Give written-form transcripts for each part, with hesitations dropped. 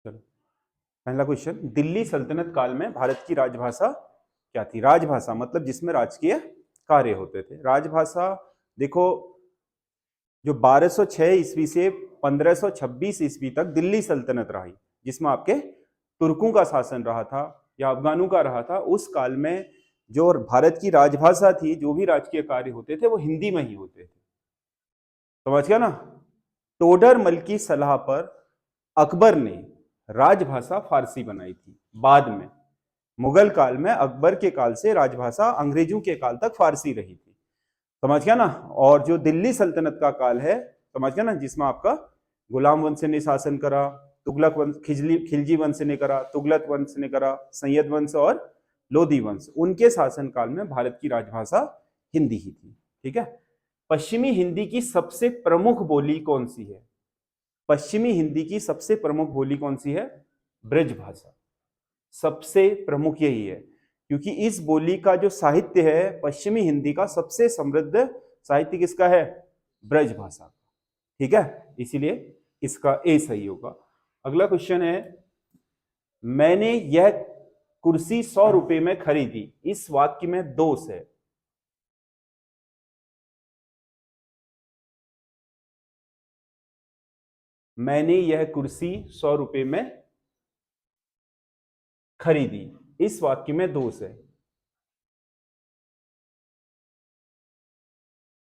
चलो, पहला क्वेश्चन, दिल्ली सल्तनत काल में भारत की राजभाषा क्या थी? राजभाषा मतलब जिसमें राजकीय कार्य होते थे। राजभाषा देखो, जो 1206 ईस्वी से 1526 ईस्वी तक दिल्ली सल्तनत रही, जिसमें आपके तुर्कों का शासन रहा था या अफगानों का रहा था, उस काल में जो भारत की राजभाषा थी, जो भी राजकीय कार्य होते थे वो हिंदी में ही होते थे। समझ गया ना? टोडरमल की सलाह पर अकबर ने राजभाषा फारसी बनाई थी। बाद में मुगल काल में, अकबर के काल से राजभाषा अंग्रेजों के काल तक फारसी रही थी। समझ गया ना? और जो दिल्ली सल्तनत का काल है, समझ गया ना, जिसमें आपका गुलाम वंश ने शासन करा, तुगलक वंश, खिलजी वंश ने करा, तुगलक वंश ने करा, सैयद वंश और लोधी वंश, उनके शासन काल में भारत की राजभाषा हिंदी ही थी। ठीक है। पश्चिमी हिंदी की सबसे प्रमुख बोली कौन सी है? पश्चिमी हिंदी की सबसे प्रमुख बोली कौन सी है? ब्रज भाषा। सबसे प्रमुख यही है, क्योंकि इस बोली का जो साहित्य है, पश्चिमी हिंदी का सबसे समृद्ध साहित्य किसका है? ब्रज भाषा। ठीक है, इसीलिए इसका ए सही होगा। अगला क्वेश्चन है, मैंने यह कुर्सी 100 रुपए में खरीदी, इस वाक्य में दोष है। मैंने यह कुर्सी 100 रुपए में खरीदी, इस वाक्य में दोष है।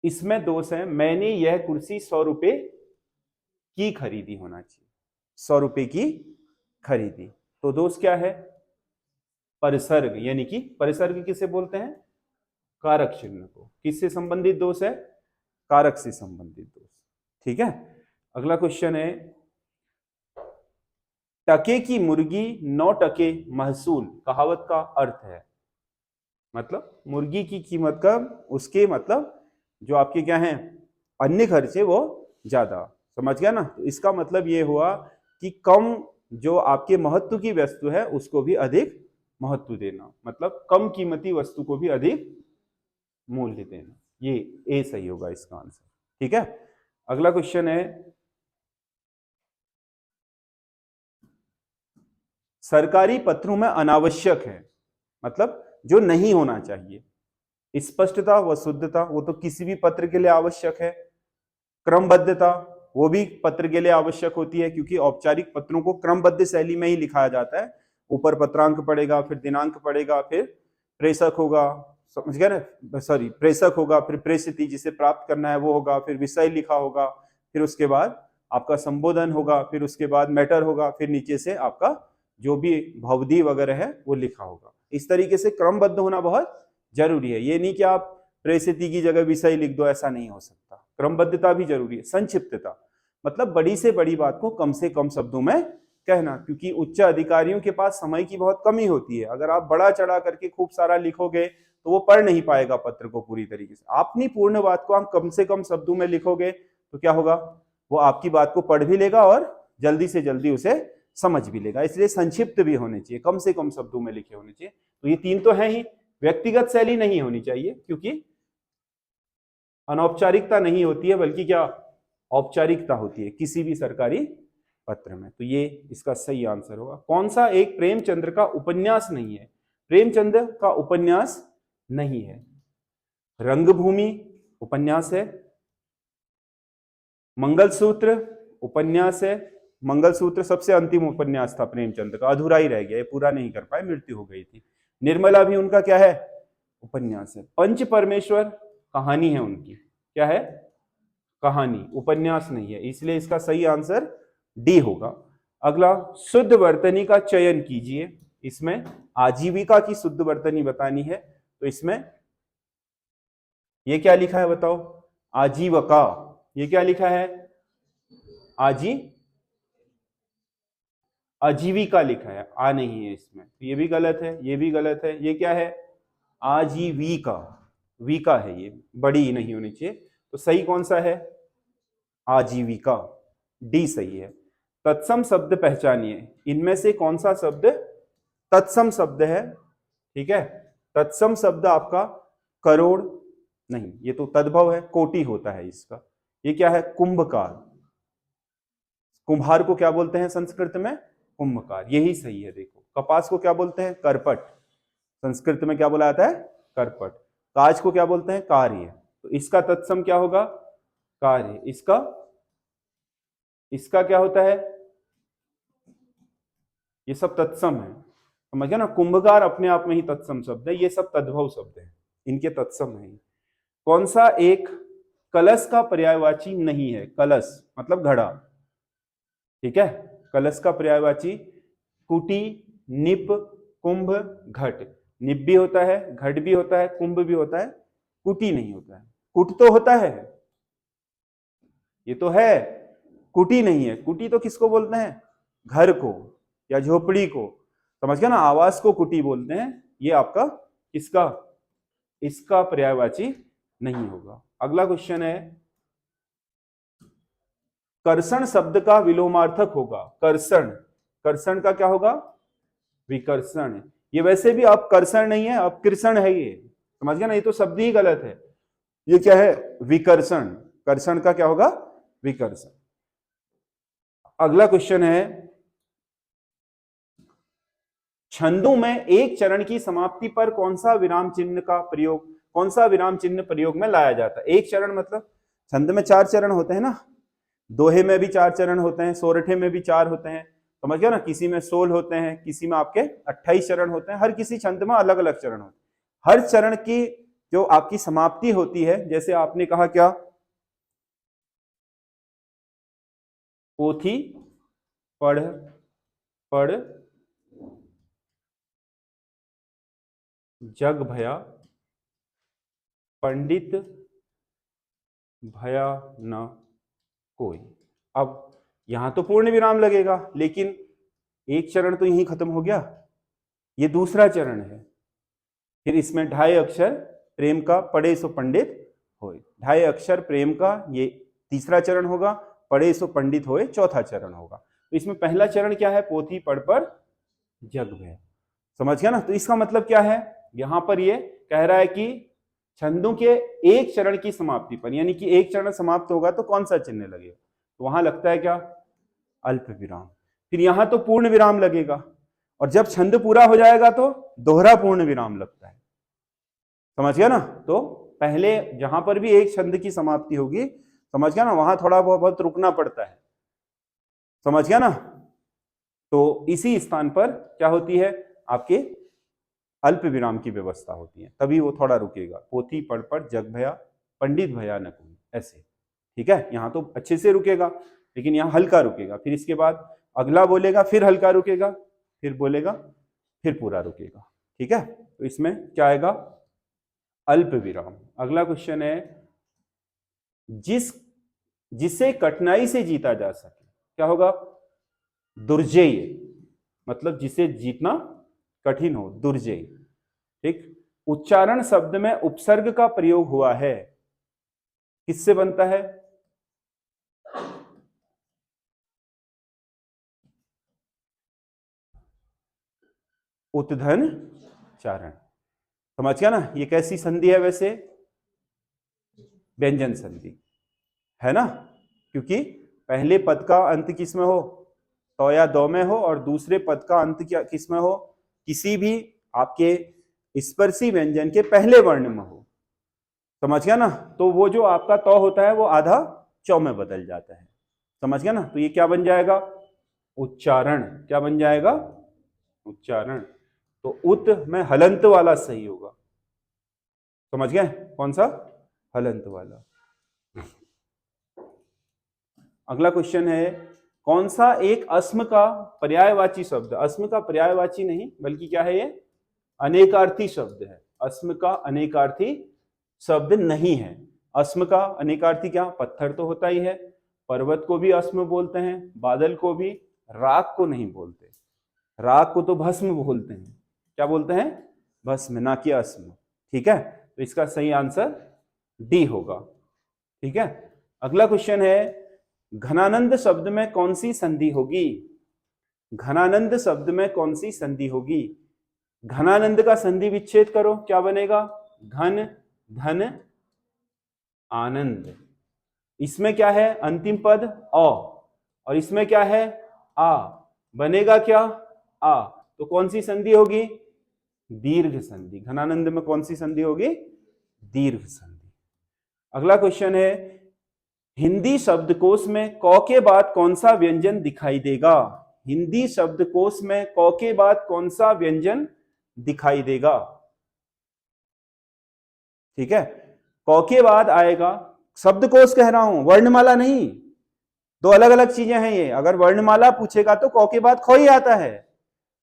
इसमें दोष है, मैंने यह कुर्सी 100 रुपए की खरीदी होना चाहिए। 100 रुपए की खरीदी, तो दोष क्या है? परिसर्ग, यानी कि परिसर्ग किसे बोलते हैं? कारक चिन्ह को। किससे संबंधित दोष है? कारक से संबंधित दोष। ठीक है। अगला क्वेश्चन है, टके की मुर्गी 9 टके महसूल, कहावत का अर्थ है। मतलब मुर्गी की कीमत का, उसके मतलब जो आपके क्या हैं अन्य खर्चे, वो ज्यादा। समझ गया ना? तो इसका मतलब ये हुआ कि कम जो आपके महत्व की वस्तु है उसको भी अधिक महत्व देना, मतलब कम कीमती वस्तु को भी अधिक मूल्य देना। ये ए सही होगा इसका आंसर। ठीक है। अगला क्वेश्चन है, सरकारी पत्रों में अनावश्यक है, मतलब जो नहीं होना चाहिए। स्पष्टता व शुद्धता, वो तो किसी भी पत्र के लिए आवश्यक है। क्रमबद्धता, वो भी पत्र के लिए आवश्यक होती है, क्योंकि औपचारिक पत्रों को क्रमबद्ध शैली में ही लिखाया जाता है। ऊपर पत्रांक पड़ेगा, फिर दिनांक पड़ेगा, फिर प्रेषक होगा, समझ गया ना? सॉरी, प्रेषक होगा, फिर प्रेषित जिसे प्राप्त करना है वो होगा, फिर विषय लिखा होगा, फिर उसके बाद आपका संबोधन होगा, फिर उसके बाद मैटर होगा, फिर नीचे से आपका जो भी भवदी वगैरह है वो लिखा होगा। इस तरीके से क्रमबद्ध होना बहुत जरूरी है। ये नहीं कि आप प्रेषिति की जगह विषय लिख दो, ऐसा नहीं हो सकता। क्रमबद्धता भी जरूरी है। संक्षिप्तता मतलब बड़ी से बड़ी बात को कम से कम शब्दों में कहना, क्योंकि उच्च अधिकारियों के पास समय की बहुत कमी होती है। अगर आप बड़ा चढ़ा करके खूब सारा लिखोगे तो वो पढ़ नहीं पाएगा पत्र को पूरी तरीके से। अपनी पूर्ण बात को आप कम से कम शब्दों में लिखोगे तो क्या होगा? वो आपकी बात को पढ़ भी लेगा और जल्दी से जल्दी उसे समझ भी लेगा। इसलिए संक्षिप्त भी होने चाहिए, कम से कम शब्दों में लिखे होने चाहिए। तो ये तीन तो है ही। व्यक्तिगत शैली नहीं होनी चाहिए, क्योंकि अनौपचारिकता नहीं होती है, बल्कि क्या औपचारिकता होती है किसी भी सरकारी पत्र में। तो ये इसका सही आंसर होगा। कौन सा एक प्रेमचंद्र का उपन्यास नहीं है? प्रेमचंद्र का उपन्यास नहीं है। रंगभूमि उपन्यास है, मंगलसूत्र उपन्यास है। मंगलसूत्र सबसे अंतिम उपन्यास था प्रेमचंद्र का, अधूरा ही रह गया, ये पूरा नहीं कर पाए, मृत्यु हो गई थी। निर्मला भी उनका क्या है? उपन्यास है। पंच परमेश्वर कहानी है उनकी, क्या है? कहानी, उपन्यास नहीं है। इसलिए इसका सही आंसर डी होगा। अगला, शुद्ध वर्तनी का चयन कीजिए। इसमें आजीविका की शुद्ध वर्तनी बतानी है, तो इसमें ये क्या लिखा है बताओ? आजीविका। ये क्या लिखा है? आजीविका लिखा है, आ नहीं है इसमें, तो ये भी गलत है, ये भी गलत है। ये क्या है? आजीविका, विका है, ये बड़ी नहीं होनी चाहिए। तो सही कौन सा है? आजीविका, डी सही है। तत्सम शब्द पहचानिए, इनमें से कौन सा शब्द तत्सम शब्द है? ठीक है, तत्सम शब्द आपका करोड़ नहीं, ये तो तद्भव है, कोटि होता है इसका। ये क्या है? कुंभकार। कुम्हार को क्या बोलते हैं संस्कृत में? कुंभकार, यही सही है। देखो कपास को क्या बोलते हैं? करपट, संस्कृत में क्या बोला जाता है? करपट। काज को क्या बोलते हैं? कार्य। तो इसका तत्सम क्या होगा? कार्य। इसका क्या होता है? ये सब तत्सम है, समझ गया ना। कुंभकार अपने आप में ही तत्सम शब्द है, ये सब तद्भव शब्द है, इनके तत्सम है। कौन सा एक कलश का पर्यायवाची नहीं है? कलश मतलब घड़ा, ठीक है। कलश का पर्यायवाची कुटी, निप, कुंभ, घट। निप भी होता है, घट भी होता है, कुंभ भी होता है, कुटी नहीं होता है। कुट तो होता है, ये तो है, कुटी नहीं है। कुटी तो किसको बोलते हैं? घर को या झोपड़ी को, समझ गया ना। आवास को कुटी बोलते हैं। ये आपका किसका? इसका पर्यायवाची नहीं होगा। अगला क्वेश्चन है, कर्षण शब्द का विलोमार्थक होगा। कर्षण, कर्षण का क्या होगा? विकर्षण। ये वैसे भी अब कर्षण नहीं है, अब कृषण है ये, समझ गया ना। ये तो शब्द ही गलत है, ये क्या है? विकर्षण। कर्षण का क्या होगा? विकर्षण। अगला क्वेश्चन है, छंदों में एक चरण की समाप्ति पर कौन सा विराम चिन्ह का प्रयोग, कौन सा विराम चिन्ह प्रयोग में लाया जाता है? एक चरण मतलब छंद में 4 चरण होते हैं ना, दोहे में भी 4 चरण होते हैं, सोरठे में भी 4 होते हैं, समझ गया ना। किसी में 16 होते हैं, किसी में आपके 28 चरण होते हैं, हर किसी छंद में अलग अलग चरण होते हैं। हर चरण की जो आपकी समाप्ति होती है, जैसे आपने कहा क्या, पोथी पढ़ पढ़ जग भया, पंडित भया न कोई। अब यहां तो पूर्ण विराम लगेगा, लेकिन एक चरण तो यहीं खत्म हो गया, ये दूसरा चरण है। फिर इसमें 2.5 अक्षर प्रेम का, पढ़े सो पंडित होए। 2.5 अक्षर प्रेम का, ये तीसरा चरण होगा। पढ़े सो पंडित होए चौथा चरण होगा। तो इसमें पहला चरण क्या है? पोथी पढ़ पर जग भय, समझ गया ना। तो इसका मतलब क्या है? यहां पर ये कह रहा है कि छंदों के एक चरण की समाप्ति पर, यानी कि एक चरण समाप्त होगा तो कौन सा चिन्ह लगेगा? तो वहां लगता है क्या? अल्प विराम। फिर यहां तो पूर्ण विराम लगेगा, और जब छंद पूरा हो जाएगा तो दोहरा पूर्ण विराम लगता है, समझ गया ना। तो पहले जहां पर भी एक छंद की समाप्ति होगी, समझ गया ना, वहां थोड़ा बहुत रुकना पड़ता है, समझ गया ना। तो इसी स्थान पर क्या होती है? आपके अल्प विराम की व्यवस्था होती है, तभी वो थोड़ा रुकेगा। पोथी पढ़ पढ़ जग भया, पंडित भया न कोई, ऐसे, ठीक है। यहाँ तो अच्छे से रुकेगा, लेकिन यहाँ हल्का रुकेगा। फिर इसके बाद अगला बोलेगा, फिर हल्का रुकेगा, फिर बोलेगा, फिर पूरा रुकेगा, ठीक है। तो इसमें क्या आएगा? अल्प विराम। अगला क्वेश्चन है, जिसे कठिनाई से जीता जा सके, क्या होगा? दुर्जेय, मतलब जिसे जीतना कठिन हो, दुर्जेय, ठीक। उच्चारण शब्द में उपसर्ग का प्रयोग हुआ है, किससे बनता है? उत्धन चारण, समझ गया ना। ये कैसी संधि है वैसे? व्यंजन संधि है ना, क्योंकि पहले पद का अंत किस में हो? तो या दो में हो, और दूसरे पद का अंत क्या किस में हो? किसी भी आपके स्पर्शी व्यंजन के पहले वर्ण में हो, समझ गया ना। तो वो जो आपका तो होता है वो आधा चौ में बदल जाता है, समझ गया ना। तो ये क्या बन जाएगा? उच्चारण। क्या बन जाएगा? उच्चारण। तो उत में हलंत वाला सही होगा, समझ गए? कौन सा? हलंत वाला। अगला क्वेश्चन है, कौन सा एक अस्म का पर्यायवाची शब्द, अस्म का पर्यायवाची नहीं बल्कि क्या है, ये अनेकार्थी शब्द है। अस्म का अनेकार्थी शब्द नहीं है। अस्म का अनेकार्थी क्या? पत्थर तो होता ही है, पर्वत को भी अस्म बोलते हैं, बादल को भी, राख को नहीं बोलते। राख को तो भस्म बोलते हैं। क्या बोलते हैं? भस्म, ना कि अस्म, ठीक है। तो इसका सही आंसर डी होगा, ठीक है। अगला क्वेश्चन है, घनानंद शब्द में कौन सी संधि होगी? घनानंद शब्द में कौन सी संधि होगी? घनानंद का संधि विच्छेद करो, क्या बनेगा? घन धन आनंद। इसमें क्या है? अंतिम पद अ, और इसमें क्या है? आ। बनेगा क्या? आ। तो कौन सी संधि होगी? दीर्घ संधि। घनानंद में कौन सी संधि होगी? दीर्घ संधि। अगला क्वेश्चन है, हिंदी शब्दकोश में क के बाद कौन सा व्यंजन दिखाई देगा? हिंदी शब्दकोश में क के बाद कौन सा व्यंजन दिखाई देगा? ठीक है, क के बाद आएगा, शब्दकोश कह रहा हूं, वर्णमाला नहीं, दो अलग अलग चीजें हैं ये। अगर वर्णमाला पूछेगा तो क के बाद ख ही आता है।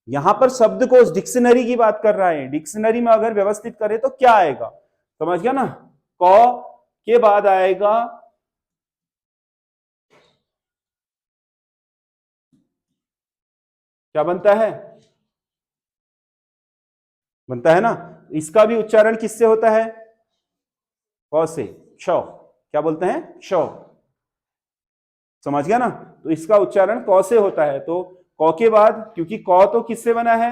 यहां पर शब्दकोश डिक्शनरी की बात कर रहा है, डिक्शनरी में अगर व्यवस्थित करें तो क्या आएगा? समझ गया ना? क के बाद आएगा क्या बनता है? बनता है ना? इसका भी उच्चारण किससे होता है? क से, क्ष। क्या बोलते हैं? क्ष। समझ गया ना? तो इसका उच्चारण क से होता है। तो क के बाद, क्योंकि क तो किससे बना है?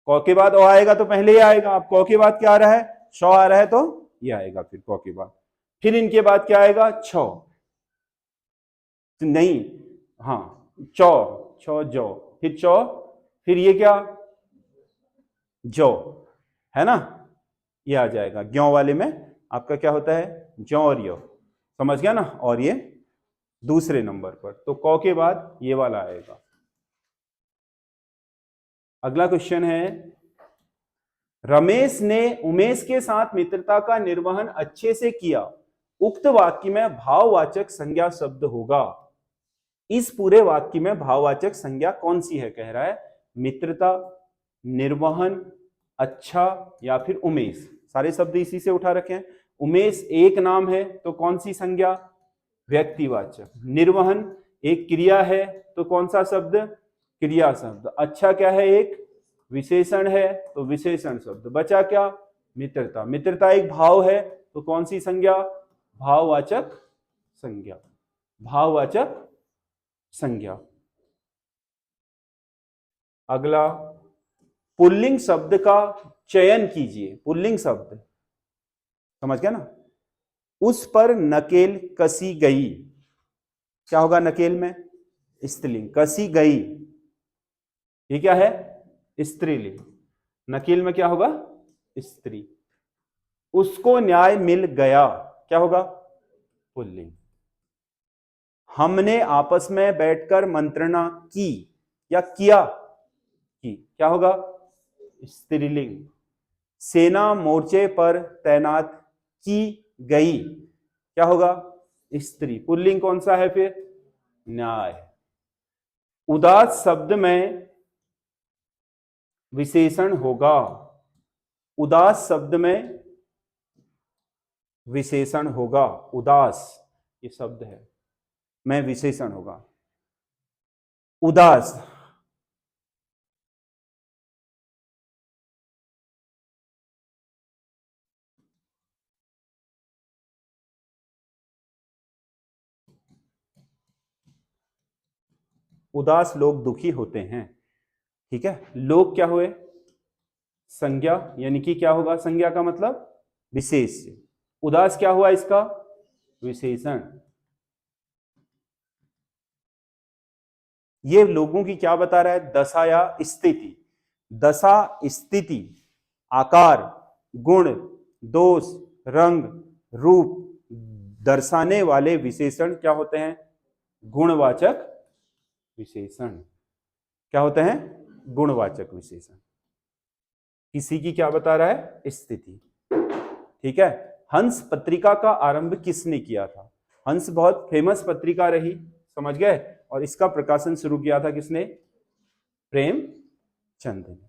क के बाद ओ आएगा तो पहले ही आएगा। अब क के बाद क्या आ रहा है? श आ रहा है, तो ये आएगा फिर क के बाद। फिर इनके बाद क्या आएगा? छ। नहीं, हाँ, चौ, छ जौ, फिर चौ, फिर ये क्या? जौ, है ना? ये आ जाएगा। ग्यों वाले में आपका क्या होता है? जौ और यो। समझ गया ना? और ये दूसरे नंबर पर, तो क के बाद ये वाला आएगा। अगला क्वेश्चन है, रमेश ने उमेश के साथ मित्रता का निर्वहन अच्छे से किया, उक्त वाक्य में भाववाचक संज्ञा शब्द होगा। इस पूरे वाक्य में भाववाचक संज्ञा कौन सी है? कह रहा है मित्रता, निर्वहन, अच्छा, या फिर उमेश। सारे शब्द इसी से उठा रखे हैं। उमेश एक नाम है तो कौन सी संज्ञा? व्यक्तिवाचक। निर्वहन एक क्रिया है तो कौन सा शब्द? क्रिया शब्द। अच्छा क्या है? एक विशेषण है तो विशेषण शब्द। बचा क्या? मित्रता। मित्रता एक भाव है तो कौन सी संज्ञा? भाववाचक संज्ञा। भाववाचक संज्ञा। अगला, पुल्लिंग शब्द का चयन कीजिए। पुल्लिंग शब्द, समझ गया ना? उस पर नकेल कसी गई, क्या होगा नकेल में? स्त्रीलिंग। कसी गई, ये क्या है? स्त्रीलिंग। नकेल में क्या होगा? स्त्री। उसको न्याय मिल गया, क्या होगा? पुल्लिंग। हमने आपस में बैठकर मंत्रणा की या किया, की, क्या होगा? स्त्रीलिंग। सेना मोर्चे पर तैनात की गई, क्या होगा? स्त्री। पुल्लिंग कौन सा है फिर? न्याय। उदास शब्द में विशेषण होगा। उदास शब्द में विशेषण होगा। उदास ये शब्द है, में विशेषण होगा। उदास, उदास लोग दुखी होते हैं। ठीक है, लोग क्या हुए? संज्ञा, यानी कि क्या होगा? संज्ञा का मतलब विशेष। उदास क्या हुआ? इसका विशेषण। ये लोगों की क्या बता रहा है? दशा या स्थिति। दशा, स्थिति, आकार, गुण, दोष, रंग, रूप दर्शाने वाले विशेषण क्या होते हैं? गुणवाचक विशेषण। क्या होते हैं? गुणवाचक विशेषण। किसी की क्या बता रहा है? स्थिति। ठीक है। हंस पत्रिका का आरंभ किसने किया था? हंस बहुत फेमस पत्रिका रही, समझ गए, और इसका प्रकाशन शुरू किया था किसने? प्रेमचंद ने।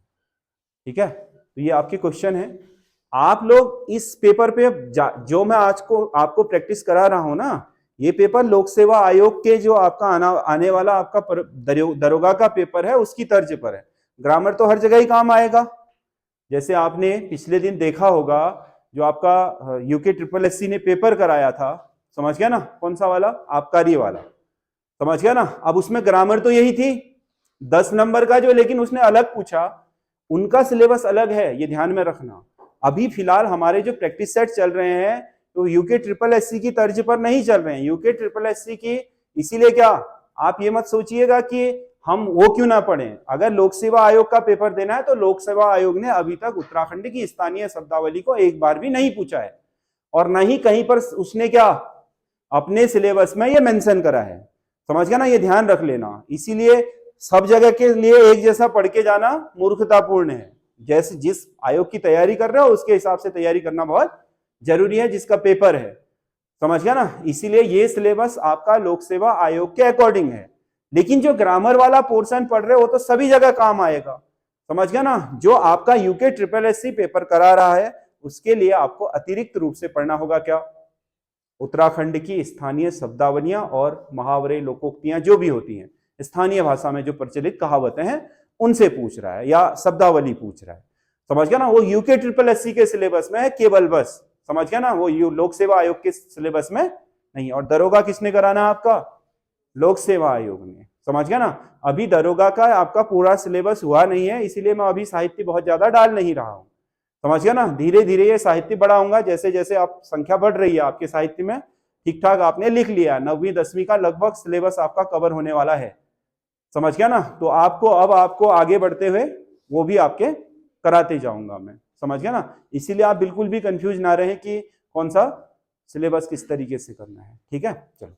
ठीक है, तो ये आपके क्वेश्चन है। आप लोग इस पेपर पे जो मैं आज को आपको प्रैक्टिस करा रहा हूं ना, ये पेपर लोक सेवा आयोग के जो आपका आने वाला आपका दरोगा का पेपर है उसकी तर्ज पर है। ग्रामर तो हर जगह ही काम आएगा। जैसे आपने पिछले दिन देखा होगा, जो आपका यूके ट्रिपल एससी ने पेपर कराया था, समझ गया ना? कौन सा वाला? आबकारी वाला, समझ गया ना? अब उसमें ग्रामर तो यही थी 10 नंबर का जो, लेकिन उसने अलग पूछा। उनका सिलेबस अलग है, ये ध्यान में रखना। अभी फिलहाल हमारे जो प्रैक्टिस सेट चल रहे हैं तो यूके ट्रिपल एससी की तर्ज पर नहीं चल रहे हैं। यूके ट्रिपल एससी की इसीलिए क्या, आप ये मत सोचिएगा कि हम वो क्यों ना पढ़ें। अगर लोक सेवा आयोग का पेपर देना है तो लोक सेवा आयोग ने अभी तक उत्तराखंड की स्थानीय शब्दावली को एक बार भी नहीं पूछा है, और न ही कहीं पर उसने क्या अपने सिलेबस में ये मेंशन करा है। समझ गया ना, ये ध्यान रख लेना। इसीलिए सब जगह के लिए एक जैसा पढ़ के जाना मूर्खतापूर्ण है। जैसे जिस आयोग की तैयारी कर रहे हो उसके हिसाब से तैयारी करना बहुत जरूरी है, जिसका पेपर है। समझ गया ना, इसीलिए ये सिलेबस आपका लोक सेवा आयोग के अकॉर्डिंग है। लेकिन जो ग्रामर वाला पोर्शन पढ़ रहे हो वो तो सभी जगह काम आएगा। समझ गया ना, जो आपका यूके ट्रिपल एससी पेपर करा रहा है उसके लिए आपको अतिरिक्त रूप से पढ़ना होगा क्या, उत्तराखंड की स्थानीय शब्दावलियां और मुहावरे लोकोक्तियां जो भी होती हैं स्थानीय भाषा में जो प्रचलित कहावतें हैं उनसे पूछ रहा है या शब्दावली पूछ रहा है। समझ गया ना, वो यूके ट्रिपल एससी के सिलेबस में है केवल, बस। समझ गया ना, वो लोक सेवा आयोग के सिलेबस में नहीं। और दरोगा किसने कराना है आपका, लोक सेवा आयोग ने। समझ गया ना, अभी दरोगा का आपका पूरा सिलेबस हुआ नहीं है, इसीलिए मैं अभी साहित्य बहुत ज्यादा डाल नहीं रहा हूं। समझ गया ना, धीरे धीरे ये साहित्य बढ़ाऊंगा जैसे जैसे आप संख्या बढ़ रही है आपके साहित्य में, ठीक ठाक आपने लिख लिया, 9वीं 10वीं का लगभग सिलेबस आपका कवर होने वाला है। समझ गया ना, तो आपको आगे बढ़ते हुए वो भी आपके कराते जाऊंगा मैं। समझ गया ना, इसीलिए आप बिल्कुल भी कंफ्यूज ना रहे कि कौन सा सिलेबस किस तरीके से करना है। ठीक है, चलो।